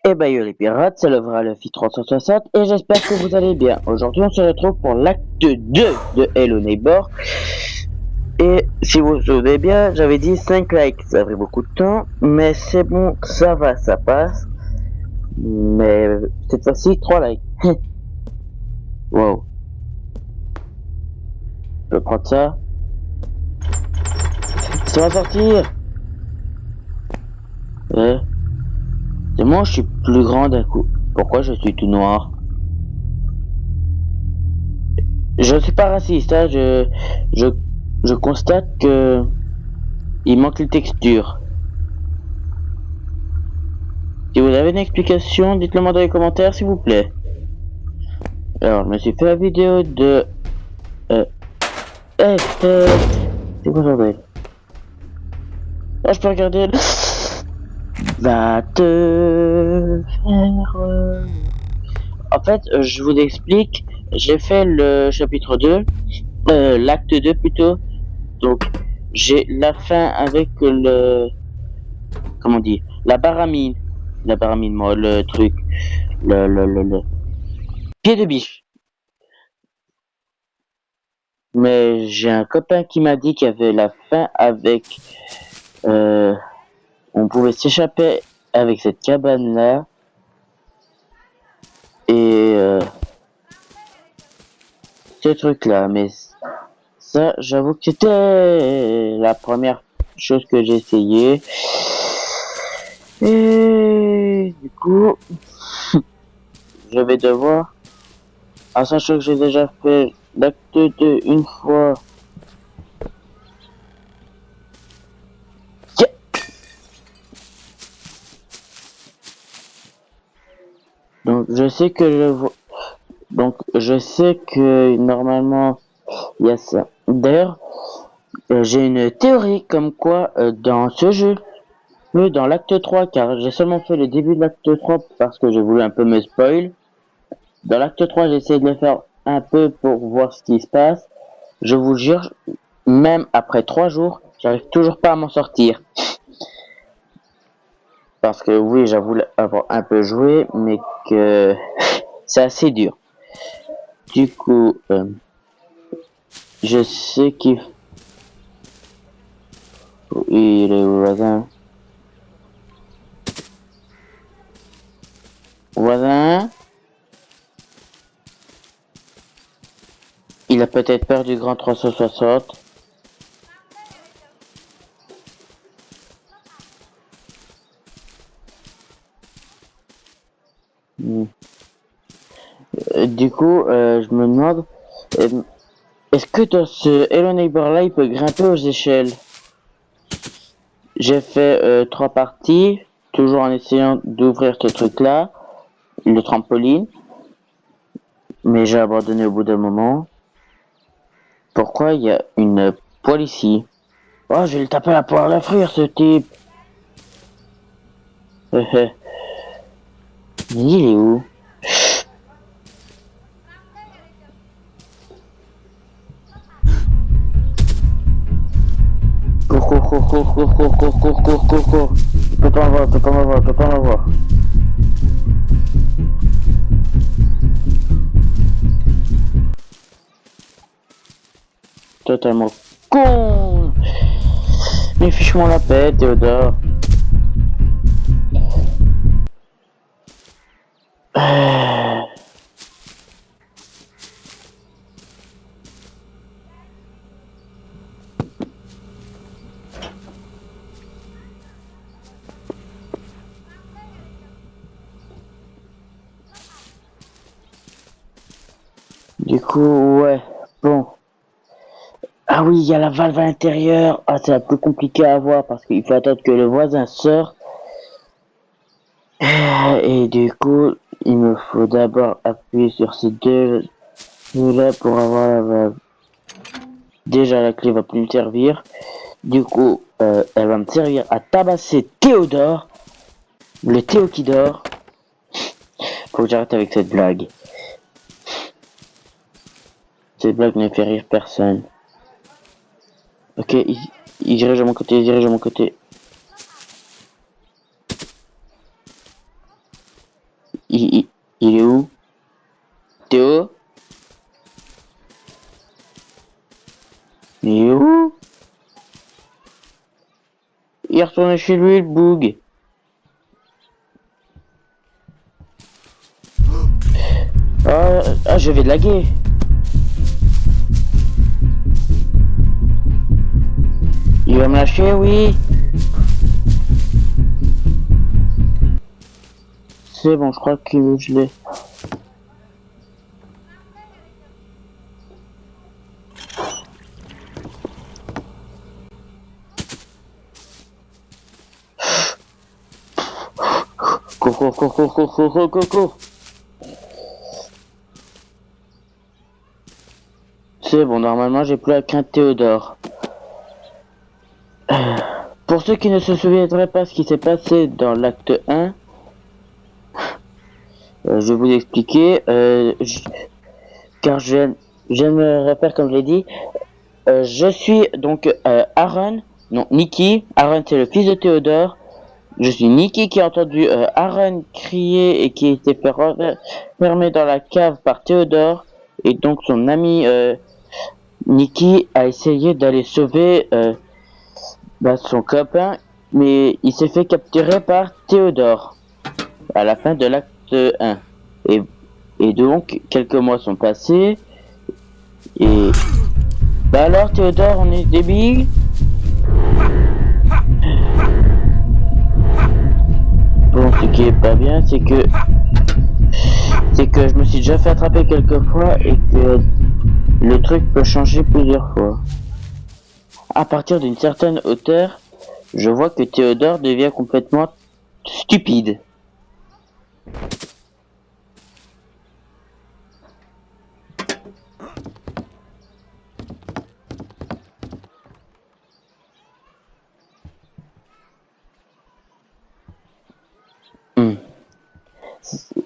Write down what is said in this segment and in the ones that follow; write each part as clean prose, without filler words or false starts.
Et bah yo les pirates, c'est le vrai Luffy 360 et j'espère que vous allez bien. Aujourd'hui on se retrouve pour l'acte 2 de Hello Neighbor. Et si vous vous souvenez bien, j'avais dit 5 likes, ça a pris beaucoup de temps, mais c'est bon, ça va, ça passe. Mais cette fois-ci, 3 likes. Wow. Je peux prendre ça. Ça va sortir. C'est moi, je suis plus grand d'un coup. Pourquoi je suis tout noir? Je suis pas raciste, hein, je constate que il manque les textures. Si vous avez une explication, dites-le moi dans les commentaires s'il vous plaît. Alors, je me suis fait la vidéo de... c'est quoi ça belle? Ah, je peux regarder le... Va te faire... En fait, je vous explique, j'ai fait le chapitre 2, l'acte 2 plutôt, donc j'ai la fin avec le... Comment on dit? La baramine, moi, le truc, le pied de biche. Mais j'ai un copain qui m'a dit qu'il y avait la fin avec... on pouvait s'échapper avec cette cabane là. Et... ce truc là. Mais ça, j'avoue que c'était la première chose que j'ai essayé. Et... du coup... je vais devoir... en sachant que j'ai déjà fait l'acte 2 une fois. Yeah. Donc je sais que je sais que normalement il y a ça. D'ailleurs, j'ai une théorie comme quoi dans ce jeu, dans l'acte 3, car j'ai seulement fait le début de l'acte 3 parce que j'ai voulu un peu me spoil. Dans l'acte 3, j'ai essayé de le faire un peu pour voir ce qui se passe. Je vous jure, même après 3 jours, j'arrive toujours pas à m'en sortir. Parce que oui, j'avoue avoir un peu joué, mais que c'est assez dur. Du coup, je sais qu'il... il est où, voisin? Voisin? Il a peut-être peur du grand 360. Du coup, je me demande, est-ce que dans ce Hello Neighbor là, il peut grimper aux échelles? J'ai fait 3 parties, toujours en essayant d'ouvrir ce truc là, le trampoline, mais j'ai abandonné au bout d'un moment. Pourquoi il y a une poêle ici? Oh, je vais le taper à la poêle à frire, ce type. Il est où? Cours. Il peut pas m'avoir. Totalement con. Mais fiche-moi la paix, Théodore. Du coup, ouais, bon. Ah oui, il y a la valve à l'intérieur. Ah, c'est un peu compliqué à voir parce qu'il faut attendre que le voisin sorte. Et du coup, il me faut d'abord appuyer sur ces deux là pour avoir la valve. Déjà, la clé va plus me servir. Du coup, elle va me servir à tabasser Théodore. Le Théo qui dort. Faut que j'arrête avec cette blague. Cette blague ne fait rire personne. Ok, il dirige à mon côté, il dirige à mon côté. Il est où? Théo? Il est où? Il est retourné chez lui, le boug. Je vais laguer. Il va me lâcher, oui. C'est bon, je crois que je l'ai. Cours. C'est bon, normalement j'ai plus à craindre Théodore. Pour ceux qui ne se souviendraient pas ce qui s'est passé dans l'acte 1, je vais vous expliquer, car je me repère comme je l'ai dit. Je suis donc Aaron, non Nicky. Aaron c'est le fils de Théodore. Je suis Nicky qui a entendu Aaron crier et qui a été fermé dans la cave par Théodore. Et donc son ami Nicky a essayé d'aller sauver son copain, mais il s'est fait capturer par Théodore à la fin de l'acte 1. Et donc quelques mois sont passés et alors Théodore, on est débile. Bon, ce qui est pas bien, c'est que je me suis déjà fait attraper quelques fois et que le truc peut changer plusieurs fois. À partir d'une certaine hauteur, je vois que Théodore devient complètement stupide.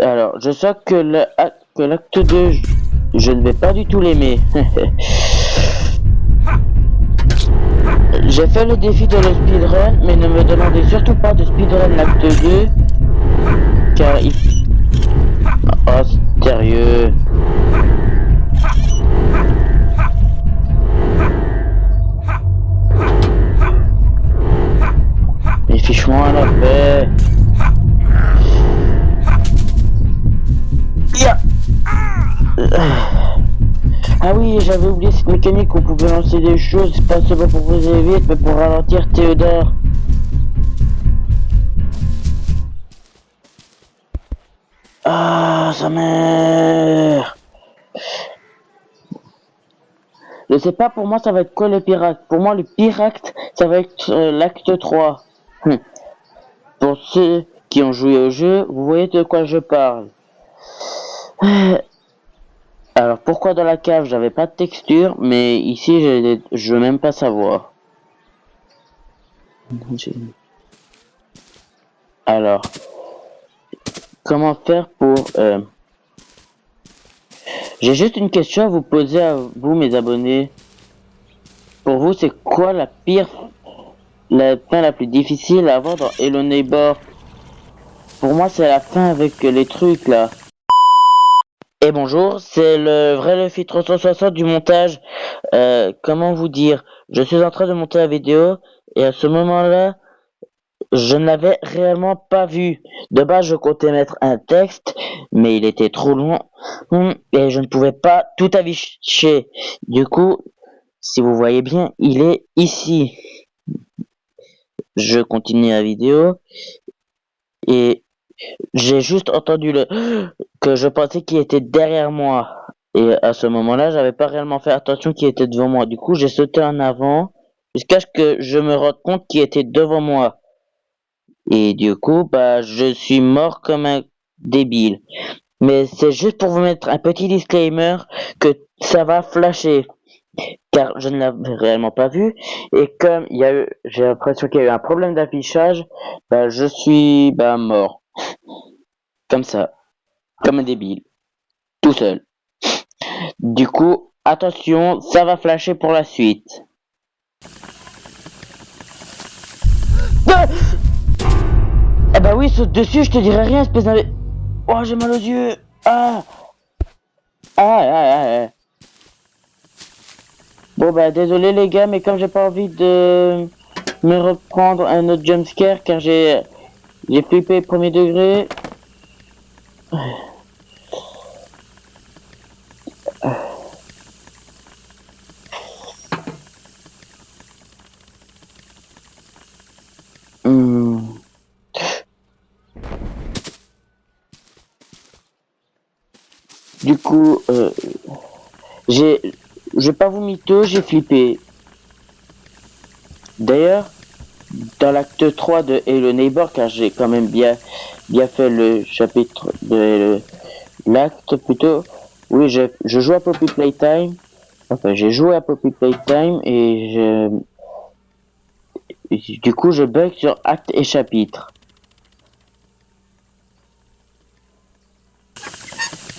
Alors, je sens que l'acte 2, je ne vais pas du tout l'aimer. J'ai fait le défi de le speedrun, mais ne me demandez surtout pas de speedrun l'acte 2, car il... Oh, sérieux. Mais fiche-moi à la paix. Ah oui, j'avais oublié cette mécanique où on pouvait lancer des choses, pas seulement pour vous aller vite, mais pour ralentir Théodore. Ah, sa mère. Je sais pas, pour moi, ça va être quoi le pire acte? Pour moi, le pire acte, ça va être l'acte 3. Pour ceux qui ont joué au jeu, vous voyez de quoi je parle. Alors, pourquoi dans la cave, j'avais pas de texture, mais ici, je veux même pas savoir. Alors, comment faire pour... J'ai juste une question à vous poser à vous, mes abonnés. Pour vous, c'est quoi la fin la plus difficile à avoir dans Hello Neighbor? Pour moi, c'est la fin avec les trucs, là. Et bonjour, c'est le vrai Luffy 360 du montage. Comment vous dire? Je suis en train de monter la vidéo, et à ce moment-là, je ne l'avais réellement pas vu. De base, je comptais mettre un texte, mais il était trop long et je ne pouvais pas tout afficher. Du coup, si vous voyez bien, il est ici. Je continue la vidéo et j'ai juste entendu que je pensais qu'il était derrière moi. Et à ce moment-là, j'avais pas réellement fait attention qu'il était devant moi. Du coup, j'ai sauté en avant jusqu'à ce que je me rende compte qu'il était devant moi. Et du coup, je suis mort comme un débile. Mais c'est juste pour vous mettre un petit disclaimer que ça va flasher. Car je ne l'avais réellement pas vu. Et comme j'ai l'impression qu'il y a eu un problème d'affichage, je suis, mort. Comme ça. comme un débile, tout seul. Du coup, attention, ça va flasher pour la suite. Ah, ah bah oui, saute dessus, je te dirai rien, espèce d'un... Oh, j'ai mal aux yeux. Ah. Ah, ah, ah. Bon bah désolé les gars, mais comme j'ai pas envie de me reprendre un autre jumpscare car j'ai flippé premier degré. Hmm. Du coup, je vais pas vous mytho, j'ai flippé. D'ailleurs, dans l'acte 3 de Hello Neighbor, car j'ai quand même bien fait le chapitre de l'acte plutôt. Oui, je joue à Poppy Playtime. Enfin, j'ai joué à Poppy Playtime du coup, je bug sur acte et chapitre.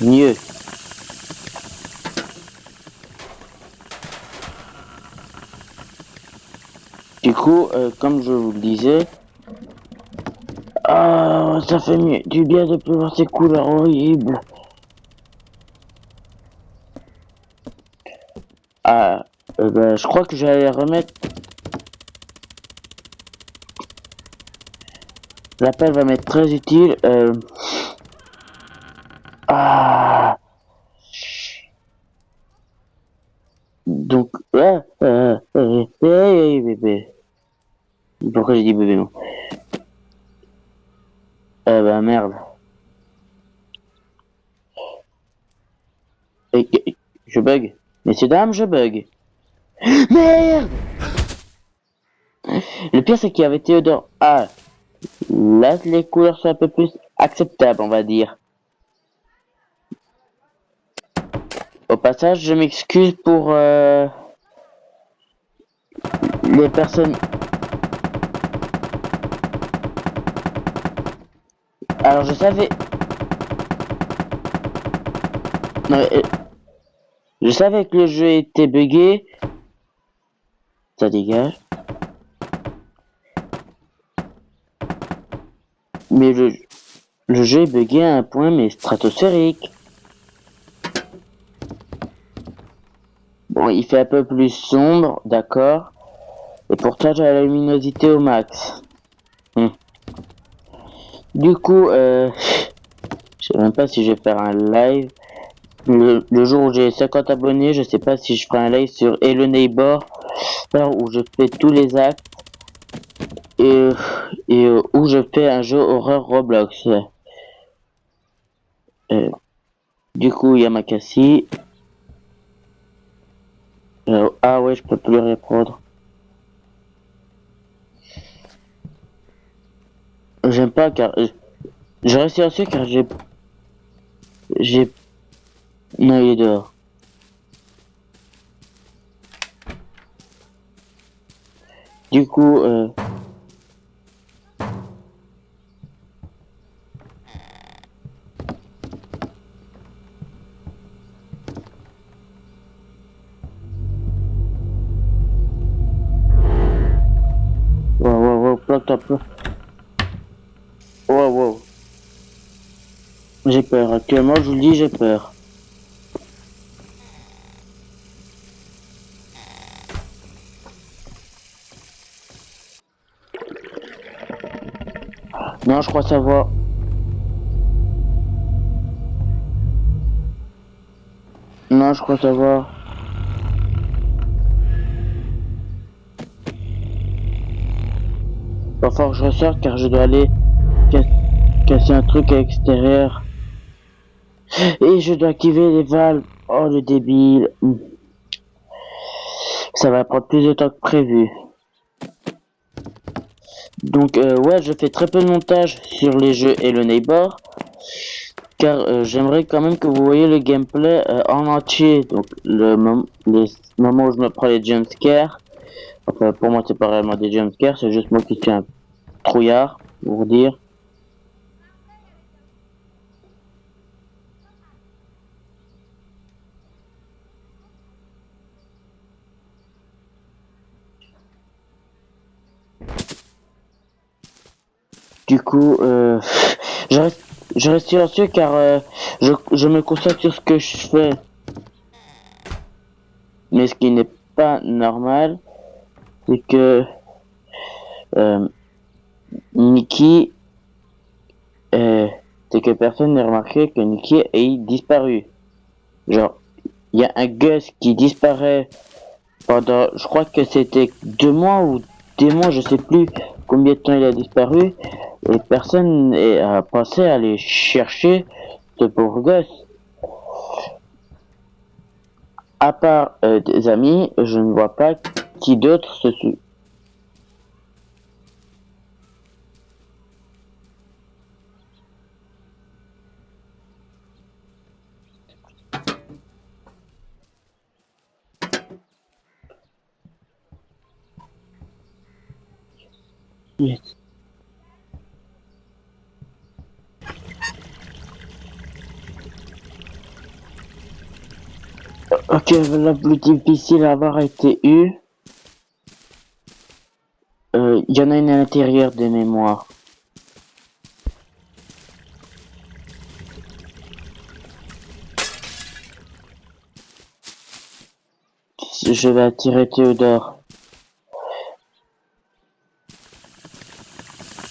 Mieux. Du coup, comme je vous le disais, ah, ça fait du bien de plus voir ces couleurs horribles. Ah, ben, je crois que j'allais remettre. L'appel va m'être très utile. Ah, donc, bébé. Pourquoi j'ai dit bébé non? Ben merde. Je bug. Messieurs, dames, je bug. Merde! Le pire, c'est qu'il y avait Théodore. Ah, là, les couleurs sont un peu plus acceptables, on va dire. Au passage, je m'excuse pour les personnes. Alors, je savais. Non, je savais que le jeu était buggé. Ça dégage. Mais le jeu est buggé à un point, mais stratosphérique. Bon, il fait un peu plus sombre, d'accord. Et pourtant, j'ai la luminosité au max. Du coup, je sais même pas si je vais faire un live. Le jour où j'ai 50 abonnés, je sais pas si je ferai un live sur Hello Neighbor, où je fais tous les actes et, où je fais un jeu horreur Roblox. Du coup, Yamakasi. Ah ouais, je peux plus répondre. J'aime pas car je reste silencieux car j'ai non, il est dehors. Du coup, wow, plante un peu. Wow. J'ai peur. Actuellement, je vous le dis, j'ai peur. Non, je crois savoir. Non, je crois savoir. Va falloir que je ressorte car je dois aller casser un truc à l'extérieur. Et je dois activer les valves. Oh, le débile. Ça va prendre plus de temps que prévu. Donc, ouais, je fais très peu de montage sur les jeux et le Neighbor. Car j'aimerais quand même que vous voyez le gameplay en entier. Donc, les moments où je me prends les jumpscares. Enfin, pour moi, c'est pas réellement des jumpscares, c'est juste moi qui suis un trouillard, pour vous dire. Du coup, je reste silencieux car je me concentre sur ce que je fais. Mais ce qui n'est pas normal, c'est que euh, Nikki, c'est que personne n'a remarqué que Nikki ait disparu. Genre, il y a un Gus qui disparaît pendant, je crois que c'était 2 mois ou des mois, je sais plus combien de temps il a disparu, et personne a pensé à aller chercher ce pauvre Gus. À part des amis, je ne vois pas qui d'autre se suit. Yes. Ok, la plus difficile à avoir été eue. Il y en a une à l'intérieur des mémoires. Je vais attirer Théodore.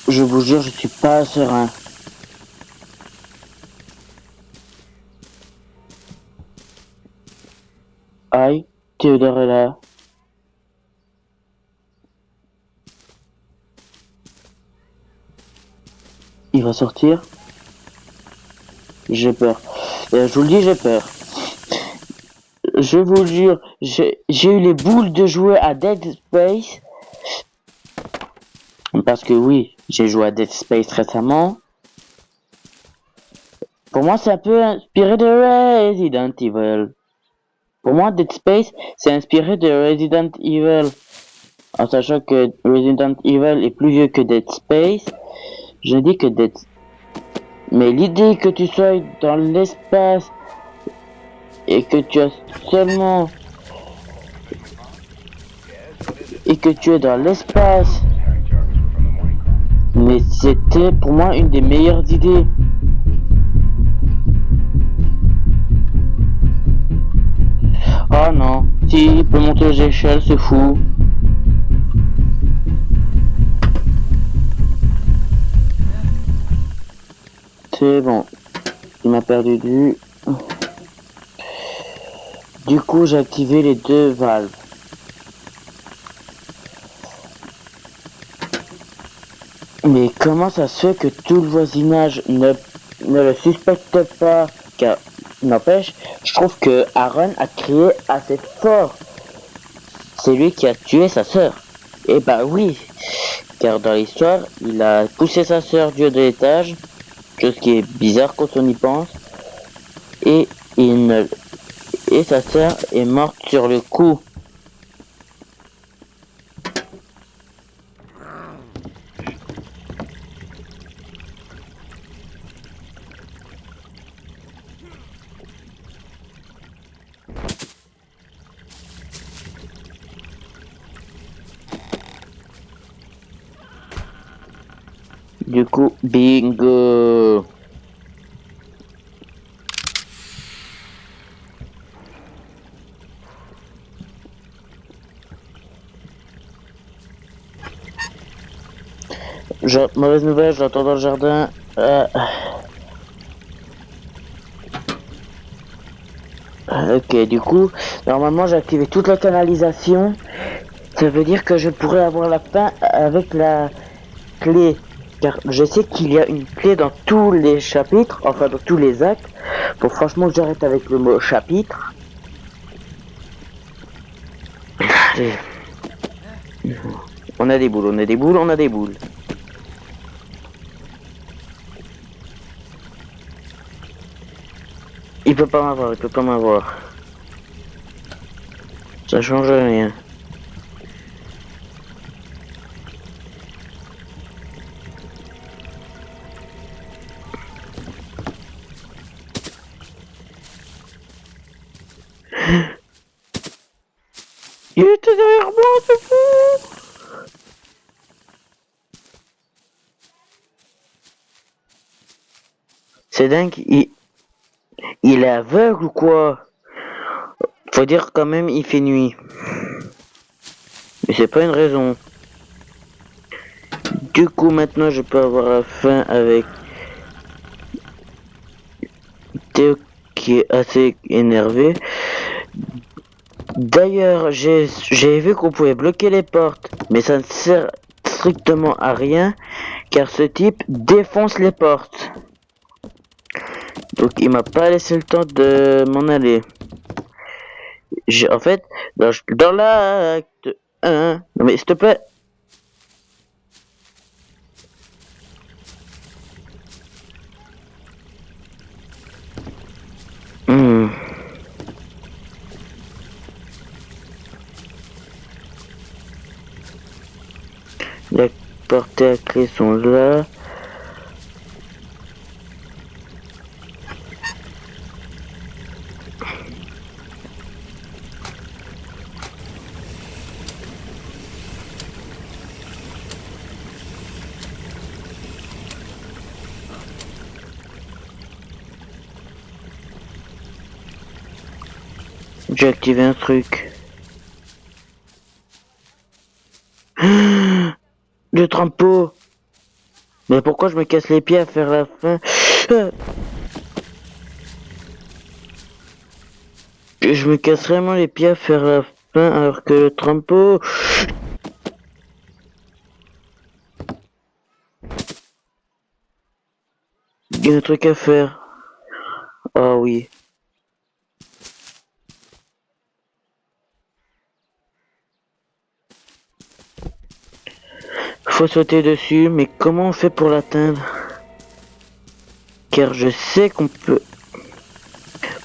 Je vous jure, je suis pas serein. Aïe, Théodore est là. Il va sortir. J'ai peur. Je vous le dis, j'ai peur. Je vous le jure, j'ai eu les boules de jouer à Dead Space. Parce que oui, j'ai joué à Dead Space récemment. Pour moi, c'est un peu inspiré de Resident Evil. Pour moi, Dead Space, c'est inspiré de Resident Evil. En sachant que Resident Evil est plus vieux que Dead Space, je dis que Dead... Mais l'idée que tu sois dans l'espace et que tu as seulement... Et que tu es dans l'espace... Mais c'était pour moi une des meilleures idées. Oh non, si, il peut monter aux échelles, c'est fou. C'est bon, il m'a perdu de vue. Du coup, j'ai activé les 2 valves. Mais comment ça se fait que tout le voisinage ne le suspecte pas? Car, n'empêche, je trouve que Aaron a crié assez fort. C'est lui qui a tué sa sœur. Eh bah oui, car dans l'histoire, il a poussé sa sœur du haut de l'étage, chose qui est bizarre quand on y pense, et et sa sœur est morte sur le coup. Du coup, bingo. Mauvaise nouvelle, je l'entends dans le jardin. Ok, du coup, normalement j'ai activé toute la canalisation. Ça veut dire que je pourrais avoir la fin avec la clé. Car je sais qu'il y a une clé dans tous les chapitres, enfin dans tous les actes. Faut franchement que j'arrête avec le mot chapitre. Allez. On a des boules, on a des boules, on a des boules. Il peut pas m'avoir, il peut pas m'avoir. Ça change rien. Il était derrière moi, c'est fou! C'est dingue, il est aveugle ou quoi? Faut dire quand même, il fait nuit. Mais c'est pas une raison. Du coup, maintenant, je peux avoir la fin avec Théo qui est assez énervé. D'ailleurs, j'ai vu qu'on pouvait bloquer les portes, mais ça ne sert strictement à rien, car ce type défonce les portes. Donc il m'a pas laissé le temps de m'en aller. En fait, dans l'acte 1... Non mais s'il te plaît. Les portes à clé sont là. J'ai activé un truc. Le trampo. Mais pourquoi je me casse les pieds à faire la fin? Je me casse vraiment les pieds à faire la fin alors que le trampo... Il y a un truc à faire. Ah oui. Faut sauter dessus, mais comment on fait pour l'atteindre? Car je sais qu'on peut...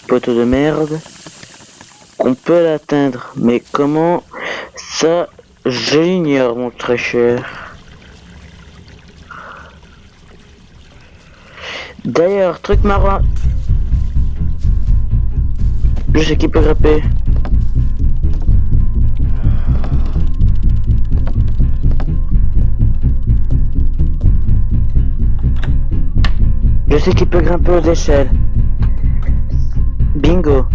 Poteau de merde. Qu'on peut l'atteindre, mais comment? Ça, je l'ignore, mon très cher. D'ailleurs, truc marrant. Je sais qui peut grimper. Je sais qui peut grimper aux échelles. Bingo.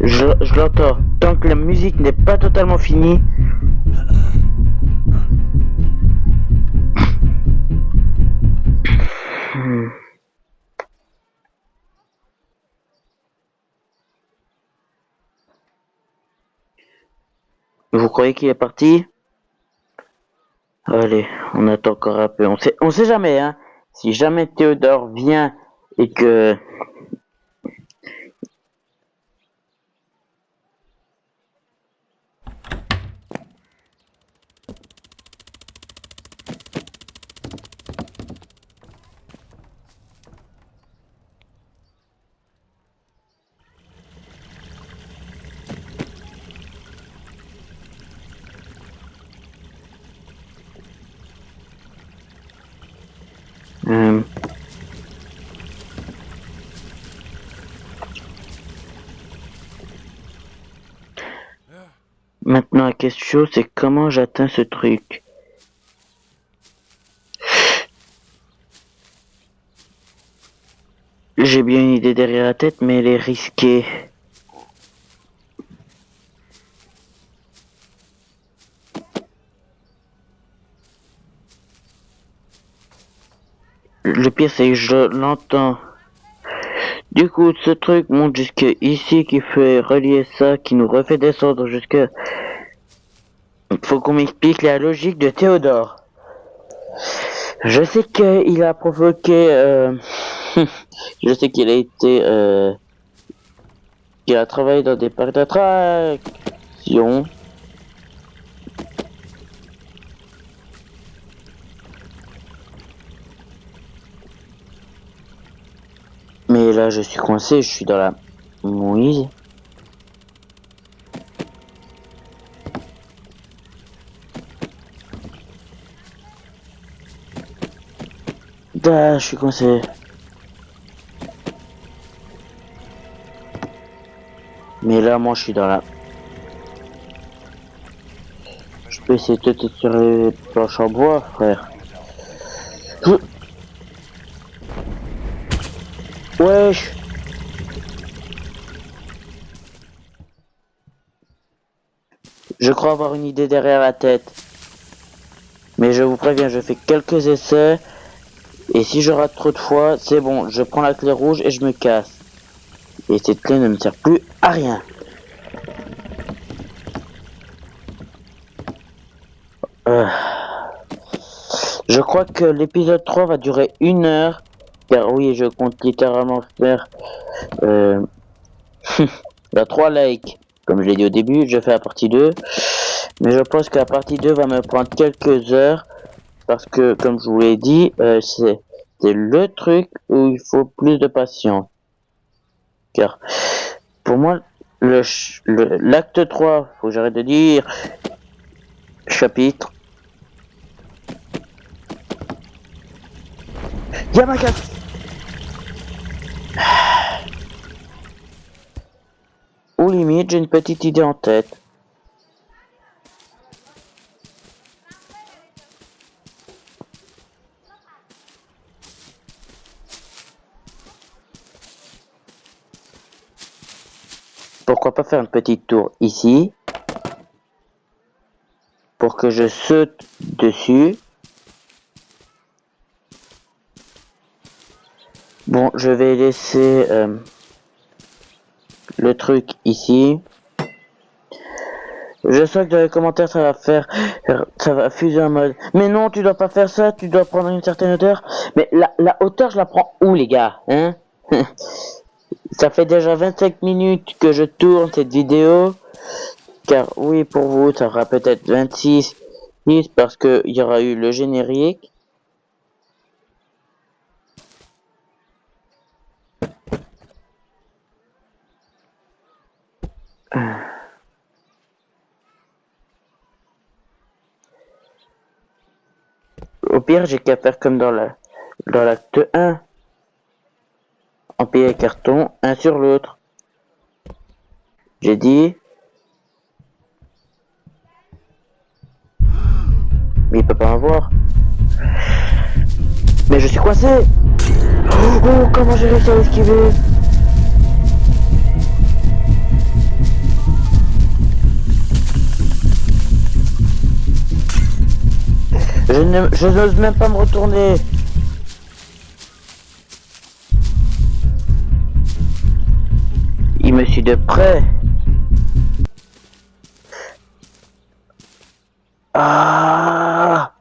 Je l'entends. Tant que la musique n'est pas totalement finie. Vous croyez qu'il est parti? Allez, on attend encore un peu. On sait jamais, hein. Si jamais Théodore vient et que... Maintenant, la question, c'est comment j'atteins ce truc. J'ai bien une idée derrière la tête, mais elle est risquée. Le pire, c'est que je l'entends. Du coup, ce truc monte jusque ici, qui fait relier ça, qui nous refait descendre jusque... Faut qu'on m'explique la logique de Théodore. Je sais qu'il a provoqué... je sais qu'il a été... qu'il a travaillé dans des parcs d'attractions. Mais là, je suis coincé, je suis dans la mouise. Ah, je suis coincé. Mais là, moi, je suis dans la... Je peux essayer de te sur les planches en bois, frère. Wesh. Je crois avoir une idée derrière la tête. Mais je vous préviens, je fais quelques essais. Et si je rate trop de fois, c'est bon, je prends la clé rouge et je me casse. Et cette clé ne me sert plus à rien. Je crois que l'épisode 3 va durer 1 heure. Car oui, je compte littéralement faire la 3 likes. Comme je l'ai dit au début, je fais la partie 2. Mais je pense que la partie 2 va me prendre quelques heures. Parce que, comme je vous l'ai dit, c'est le truc où il faut plus de patience. Car, pour moi, l'acte 3, faut que j'arrête de dire chapitre. Yamaga. Ou limite, j'ai une petite idée en tête. Pourquoi pas faire une petite tour ici pour que je saute dessus. Bon, je vais laisser le truc ici. Je sais que dans les commentaires ça va fuser en mode. Mais non, tu dois pas faire ça, tu dois prendre une certaine hauteur. Mais la hauteur, je la prends où, les gars, hein? Ça fait déjà 25 minutes que je tourne cette vidéo. Car oui, pour vous, ça fera peut-être 26 parce que il y aura eu le générique. Au pire, j'ai qu'à faire comme dans l'acte 1. Empiler les cartons, un sur l'autre. J'ai dit. Mais il peut pas m'avoir. Mais je suis coincé. Oh, comment j'ai réussi à esquiver? Je n'ose même pas me retourner. Il me suit de près. Ah!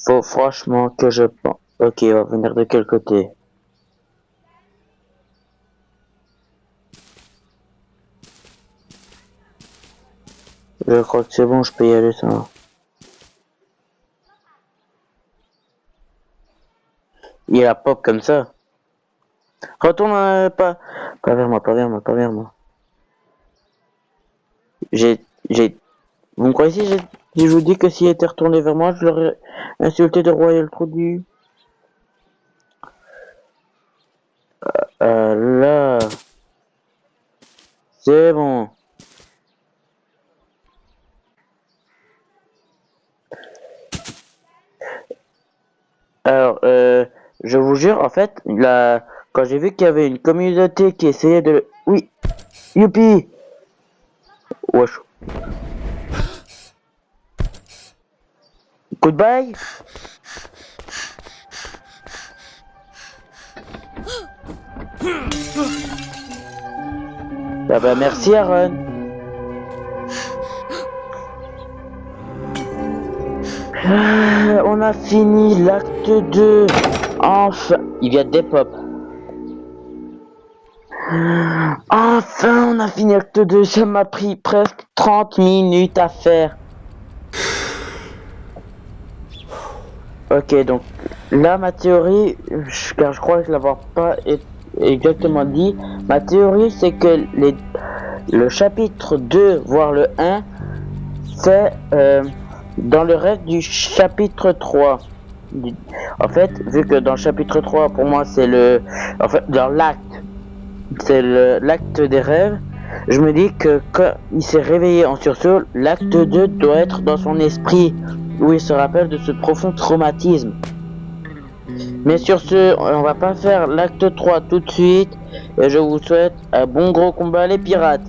Faut franchement que je pense. Ok, on va venir de quel côté? Je crois que c'est bon, je peux y aller sans. Il a pop comme ça. Retourne pas vers moi, pas vers moi, pas vers moi. Vous me croyez si je vous dis que s'il était retourné vers moi, je l'aurais insulté de Royal Trudy. Là. C'est bon. Alors, je vous jure, en fait, quand j'ai vu qu'il y avait une communauté qui essayait de... Oui. Youpi. Wesh. Goodbye. Ah bah merci Aaron. On a fini l'acte 2. Enfin, il y a des pop. Enfin, on a fini l'acte 2. Ça m'a pris presque 30 minutes à faire. Ok, donc là, ma théorie, car je crois que l'avoir pas exactement dit, ma théorie c'est que le chapitre 2, voire le 1, c'est dans le reste du chapitre 3. En fait, vu que dans le chapitre 3, pour moi, c'est en fait, dans l'acte, c'est l'acte des rêves, je me dis que quand il s'est réveillé en sursaut, l'acte 2 doit être dans son esprit, où il se rappelle de ce profond traumatisme. Mais sur ce, on va pas faire l'acte 3 tout de suite. Et je vous souhaite un bon gros combat les pirates.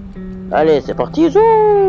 Allez, c'est parti, zou.